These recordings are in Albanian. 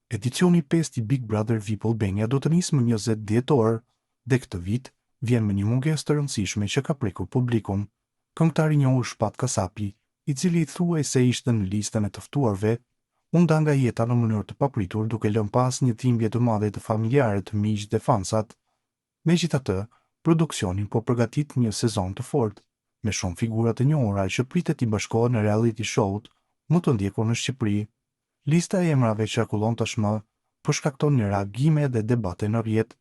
Edicioni 5 i Big Brother VIP Albania do të nisë më 20 dhjetor dhe këtë vit vjen me një mungesë të rëndësishme që ka prekur publikun. Këngëtari i njohur Shpat Kasapi, i cili thuajse ishte në listën e të ftuarve, u nda nga jeta në mënyrë të papritur duke lënë pas një dhimbje të madhe të familjarë, të miq dhe fansat. Megjithatë, produksioni po përgatit një sezon të fortë, me shumë figura të njohura që pritet i bashkohen në reality show-t më të ndjekur në Shqipëri. Lista e emrave që qarkullon tashmë po shkakton një reagime dhe debate në rrjet.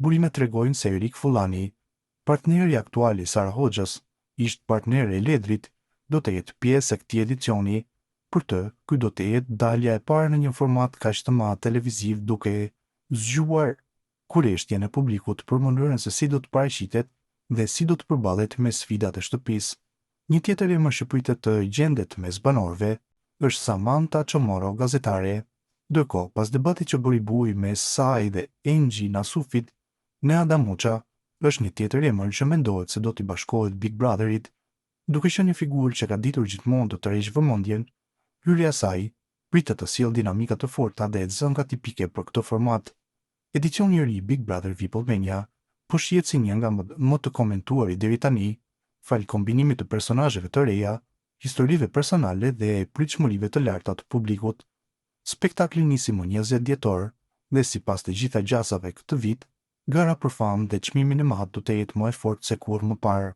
Burimet tregojnë se Erik Fullani, partneri aktual i Sara Hoxhës, ish partner e Ledrit, do të jetë pjesë e këtij edicioni. Për të, ky do të jetë dalja e parë në një format kaq të madh televiziv, duke zgjuar kurreshtjen e publikut për mënyrën se si do të paraqitet dhe si do të përballet me sfidat e shtëpisë. Një tjetër emër që pritet të gjendet mes banorëve është Samantha Çomoro, gazetare. Ndërkohë, pas debatit që bëri buj mes saj dhe Engji Nasufit, Neada Muça është një tjetër emër që mendohet se do t'i bashkohet Big Brotherit. Duke qenë një figurë që ka ditur gjithmonë të tërheqë vëmendjen, hyrja e saj pritet të sjellë dinamika të forta dhe zënka tipike për këtë format. Edicioni i ri i Big Brother VIP Albania po shihet si një nga më të komentuarit deri tani, fal kombinimit të personazheve të reja, historive personale dhe pritshmërive të larta të publikut. Spektakli nisi më 20 dhjetor dhe sipas të gjitha gjasave këtë vit, gara për famë dhe çmimin e madh do të jetë më e fortë se kurrë më parë.